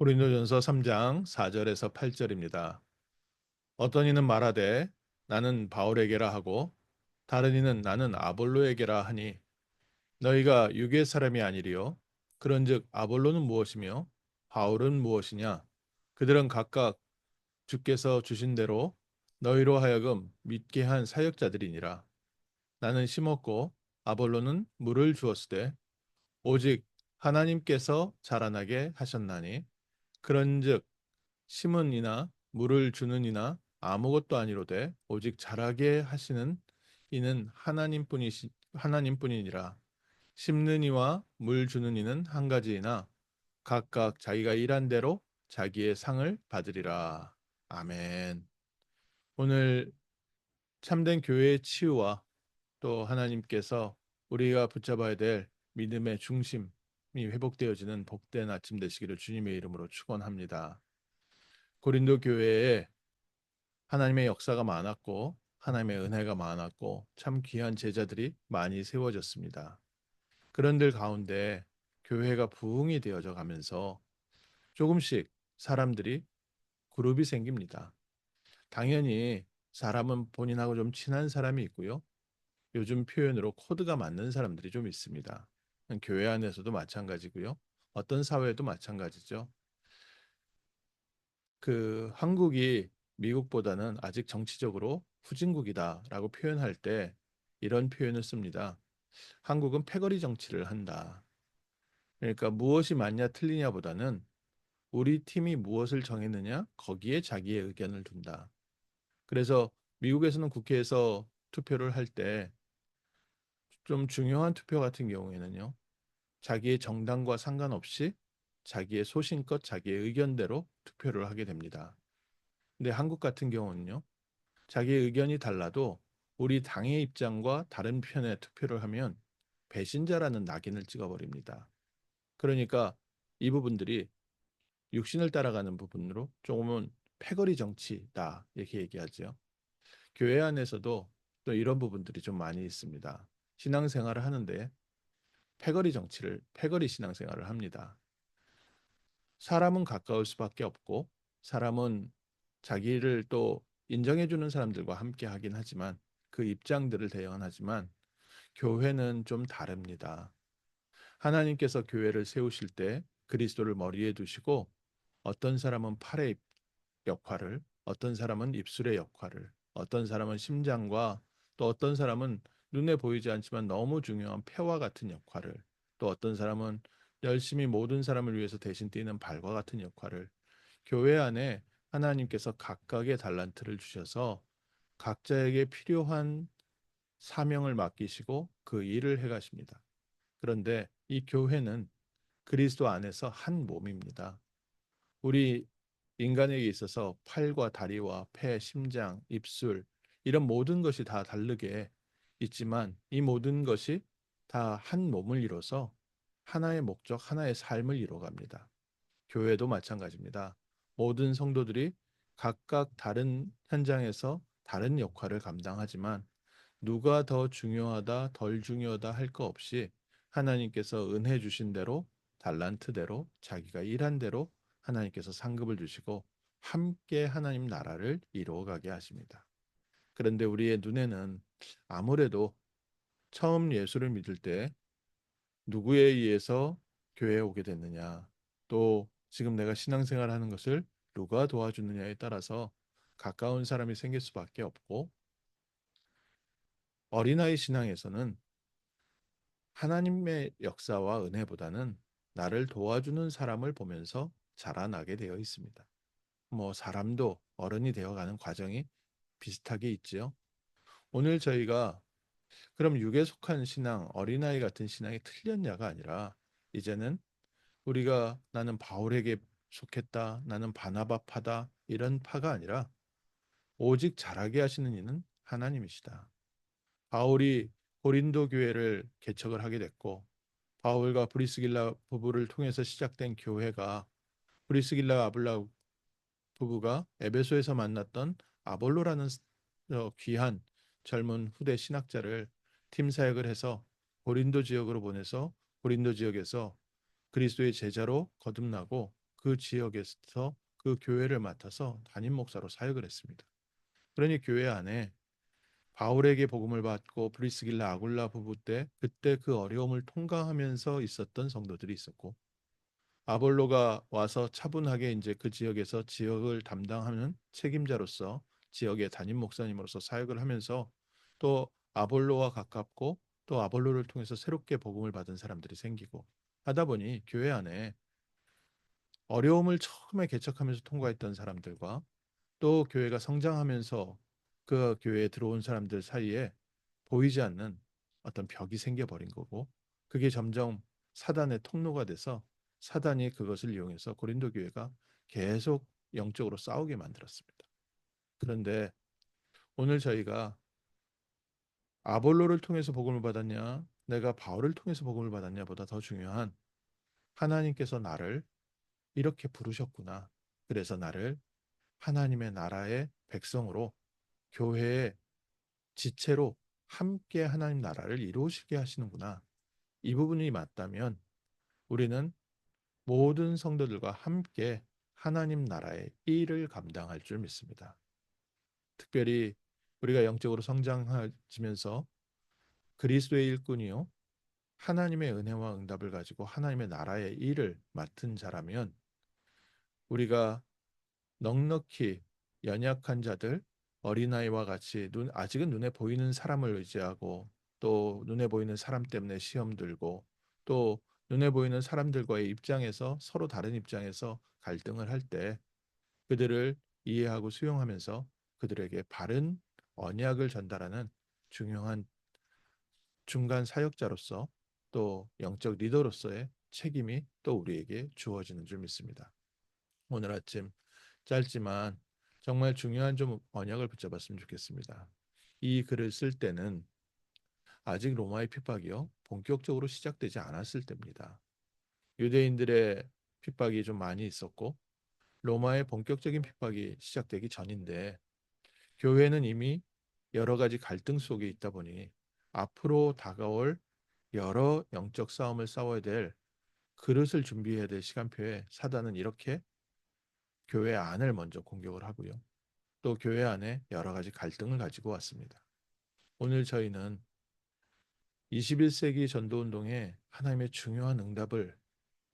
고린도전서 3장 4절에서 8절입니다. 어떤 이는 말하되 나는 바울에게라 하고 다른 이는 나는 아볼로에게라 하니 너희가 육의 사람이 아니리요 그런즉 아볼로는 무엇이며 바울은 무엇이냐 그들은 각각 주께서 주신 대로 너희로 하여금 믿게 한 사역자들이니라. 나는 심었고 아볼로는 물을 주었으되 오직 하나님께서 자라나게 하셨나니 그런즉 심은 이나 물을 주는 이나 아무것도 아니로되 오직 자라게 하시는 이는 하나님뿐이니라. 심는 이와 물 주는 이는 한 가지이나 각각 자기가 일한 대로 자기의 상을 받으리라. 아멘. 오늘 참된 교회의 치유와 또 하나님께서 우리가 붙잡아야 될 믿음의 중심이 회복되어지는 복된 아침 되시기를 주님의 이름으로 축원합니다. 고린도 교회에 하나님의 역사가 많았고 하나님의 은혜가 많았고 참 귀한 제자들이 많이 세워졌습니다. 그런들 가운데 교회가 부흥이 되어져 가면서 조금씩 사람들이 그룹이 생깁니다. 당연히 사람은 본인하고 좀 친한 사람이 있고요. 요즘 표현으로 코드가 맞는 사람들이 좀 있습니다. 교회 안에서도 마찬가지고요. 어떤 사회도 마찬가지죠. 한국이 미국보다는 아직 정치적으로 후진국이다라고 표현할 때 이런 표현을 씁니다. 한국은 패거리 정치를 한다. 그러니까 무엇이 맞냐 틀리냐보다는 우리 팀이 무엇을 정했느냐 거기에 자기의 의견을 둔다. 그래서 미국에서는 국회에서 투표를 할 때 좀 중요한 투표 같은 경우에는요. 자기의 정당과 상관없이 자기의 소신껏 자기의 의견대로 투표를 하게 됩니다. 근데 한국 같은 경우는요. 자기의 의견이 달라도 우리 당의 입장과 다른 편에 투표를 하면 배신자라는 낙인을 찍어버립니다. 그러니까 이 부분들이 육신을 따라가는 부분으로 조금은 패거리 정치다 이렇게 얘기하죠. 교회 안에서도 또 이런 부분들이 좀 많이 있습니다. 신앙생활을 하는데 패거리 신앙생활을 합니다. 사람은 가까울 수밖에 없고 사람은 자기를 또 인정해주는 사람들과 함께 하긴 하지만 그 입장들을 대응하지만 교회는 좀 다릅니다. 하나님께서 교회를 세우실 때 그리스도를 머리에 두시고 어떤 사람은 팔의 역할을, 어떤 사람은 입술의 역할을, 어떤 사람은 심장과 또 어떤 사람은 눈에 보이지 않지만 너무 중요한 폐와 같은 역할을, 또 어떤 사람은 열심히 모든 사람을 위해서 대신 뛰는 발과 같은 역할을 교회 안에 하나님께서 각각의 달란트를 주셔서 각자에게 필요한 사명을 맡기시고 그 일을 해가십니다. 그런데 이 교회는 그리스도 안에서 한 몸입니다. 우리 인간에게 있어서 팔과 다리와 폐, 심장, 입술 이런 모든 것이 다 다르게 있지만 이 모든 것이 다 한 몸을 이뤄서 하나의 목적, 하나의 삶을 이뤄갑니다. 교회도 마찬가지입니다. 모든 성도들이 각각 다른 현장에서 다른 역할을 감당하지만 누가 더 중요하다, 덜 중요하다 할 거 없이 하나님께서 은혜 주신 대로 달란트대로 자기가 일한 대로 하나님께서 상급을 주시고 함께 하나님 나라를 이루어가게 하십니다. 그런데 우리의 눈에는 아무래도 처음 예수를 믿을 때 누구에 의해서 교회에 오게 됐느냐, 또 지금 내가 신앙생활 하는 것을 누가 도와주느냐에 따라서 가까운 사람이 생길 수밖에 없고 어린아이 신앙에서는 하나님의 역사와 은혜보다는 나를 도와주는 사람을 보면서 자라나게 되어 있습니다. 뭐 사람도 어른이 되어가는 과정이 비슷하게 있지요. 오늘 저희가 그럼 육에 속한 신앙, 어린아이 같은 신앙이 틀렸냐가 아니라 이제는 우리가 나는 바울에게 속했다, 나는 바나바파다 이런 파가 아니라 오직 자라게 하시는 이는 하나님이시다. 바울이 고린도 교회를 개척을 하게 됐고 바울과 브리스길라 부부를 통해서 시작된 교회가 브리스길라 아블라 부부가 에베소에서 만났던 아볼로라는 귀한 젊은 후대 신학자를 팀 사역을 해서 고린도 지역으로 보내서 고린도 지역에서 그리스도의 제자로 거듭나고 그 지역에서 그 교회를 맡아서 담임 목사로 사역을 했습니다. 그러니 교회 안에 바울에게 복음을 받고 브리스길라 아굴라 부부 때 그때 그 어려움을 통과하면서 있었던 성도들이 있었고, 아볼로가 와서 차분하게 이제 그 지역에서 지역을 담당하는 책임자로서 지역의 담임 목사님으로서 사역을 하면서 또 아볼로와 가깝고 또 아볼로를 통해서 새롭게 복음을 받은 사람들이 생기고 하다 보니 교회 안에 어려움을 처음에 개척하면서 통과했던 사람들과 또 교회가 성장하면서 그 교회에 들어온 사람들 사이에 보이지 않는 어떤 벽이 생겨버린 거고, 그게 점점 사단의 통로가 돼서 사단이 그것을 이용해서 고린도 교회가 계속 영적으로 싸우게 만들었습니다. 그런데 오늘 저희가 아볼로를 통해서 복음을 받았냐, 내가 바울을 통해서 복음을 받았냐 보다 더 중요한, 하나님께서 나를 이렇게 부르셨구나. 그래서 나를 하나님의 나라의 백성으로, 교회의 지체로 함께 하나님 나라를 이루시게 하시는구나. 이 부분이 맞다면 우리는 모든 성도들과 함께 하나님 나라의 일을 감당할 줄 믿습니다. 특별히 우리가 영적으로 성장하면서 그리스도의 일꾼이요, 하나님의 은혜와 응답을 가지고 하나님의 나라의 일을 맡은 자라면 우리가 넉넉히 연약한 자들, 어린아이와 같이 아직은 눈에 보이는 사람을 의지하고 또 눈에 보이는 사람 때문에 시험 들고 또 눈에 보이는 사람들과의 입장에서 서로 다른 입장에서 갈등을 할 때 그들을 이해하고 수용하면서 그들에게 바른 언약을 전달하는 중요한 중간 사역자로서 또 영적 리더로서의 책임이 또 우리에게 주어지는 줄 믿습니다. 오늘 아침 짧지만 정말 중요한 좀 언약을 붙잡았으면 좋겠습니다. 이 글을 쓸 때는 아직 로마의 핍박이요 본격적으로 시작되지 않았을 때입니다. 유대인들의 핍박이 좀 많이 있었고 로마의 본격적인 핍박이 시작되기 전인데, 교회는 이미 여러 가지 갈등 속에 있다 보니 앞으로 다가올 여러 영적 싸움을 싸워야 될 그릇을 준비해야 될 시간표에 사단은 이렇게 교회 안을 먼저 공격을 하고요. 또 교회 안에 여러 가지 갈등을 가지고 왔습니다. 오늘 저희는 21세기 전도운동에 하나님의 중요한 응답을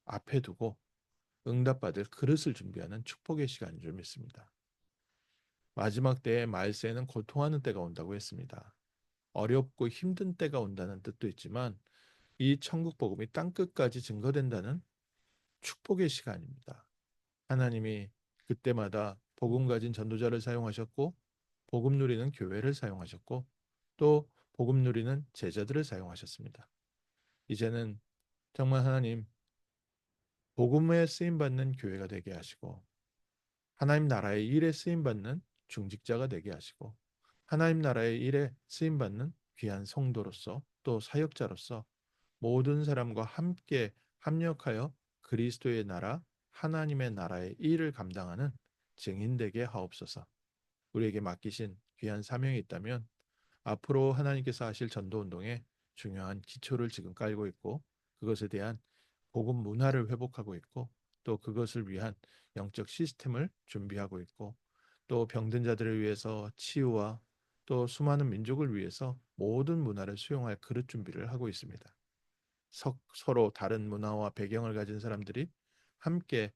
앞에 두고 응답받을 그릇을 준비하는 축복의 시간인 줄 믿습니다. 마지막 때에 말세에는 고통하는 때가 온다고 했습니다. 어렵고 힘든 때가 온다는 뜻도 있지만 이 천국 복음이 땅끝까지 증거된다는 축복의 시간입니다. 하나님이 그때마다 복음 가진 전도자를 사용하셨고 복음 누리는 교회를 사용하셨고 또 복음 누리는 제자들을 사용하셨습니다. 이제는 정말 하나님 복음에 쓰임 받는 교회가 되게 하시고 하나님 나라의 일에 쓰임 받는 중직자가 되게 하시고 하나님 나라의 일에 쓰임 받는 귀한 성도로서 또 사역자로서 모든 사람과 함께 합력하여 그리스도의 나라 하나님의 나라의 일을 감당하는 증인되게 하옵소서. 우리에게 맡기신 귀한 사명이 있다면 앞으로 하나님께서 하실 전도운동에 중요한 기초를 지금 깔고 있고 그것에 대한 복음 문화를 회복하고 있고 또 그것을 위한 영적 시스템을 준비하고 있고 또 병든 자들을 위해서 치유와 또 수많은 민족을 위해서 모든 문화를 수용할 그릇 준비를 하고 있습니다. 서로 다른 문화와 배경을 가진 사람들이 함께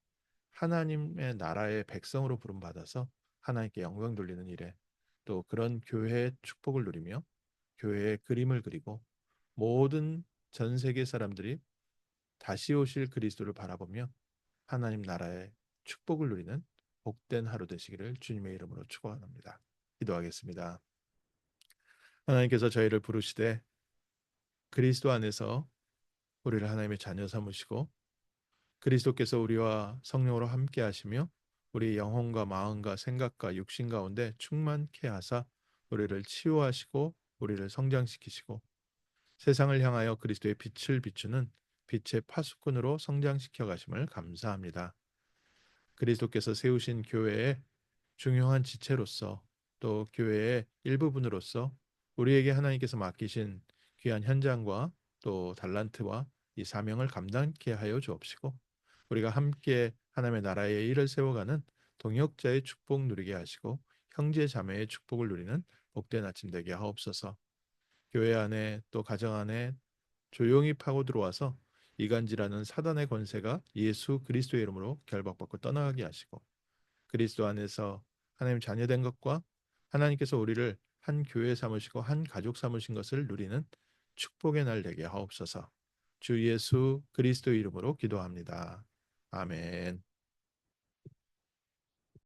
하나님의 나라의 백성으로 부름받아서 하나님께 영광 돌리는 일에 또 그런 교회의 축복을 누리며 교회의 그림을 그리고 모든 전 세계 사람들이 다시 오실 그리스도를 바라보며 하나님 나라의 축복을 누리는 복된 하루 되시기를 주님의 이름으로 축원합니다. 기도하겠습니다. 하나님께서 저희를 부르시되 그리스도 안에서 우리를 하나님의 자녀 삼으시고 그리스도께서 우리와 성령으로 함께 하시며 우리 영혼과 마음과 생각과 육신 가운데 충만케 하사 우리를 치유하시고 우리를 성장시키시고 세상을 향하여 그리스도의 빛을 비추는 빛의 파수꾼으로 성장시켜 가심을 감사합니다. 그리스도께서 세우신 교회의 중요한 지체로서 또 교회의 일부분으로서 우리에게 하나님께서 맡기신 귀한 현장과 또 달란트와 이 사명을 감당케 하여 주옵시고 우리가 함께 하나님의 나라의 일을 세워가는 동역자의 축복 누리게 하시고 형제 자매의 축복을 누리는 복된 아침 되게 하옵소서. 교회 안에 또 가정 안에 조용히 파고 들어와서 이간질하는 사단의 권세가 예수 그리스도의 이름으로 결박받고 떠나가게 하시고 그리스도 안에서 하나님 자녀된 것과 하나님께서 우리를 한 교회 삼으시고 한 가족 삼으신 것을 누리는 축복의 날 되게 하옵소서. 주 예수 그리스도 이름으로 기도합니다. 아멘.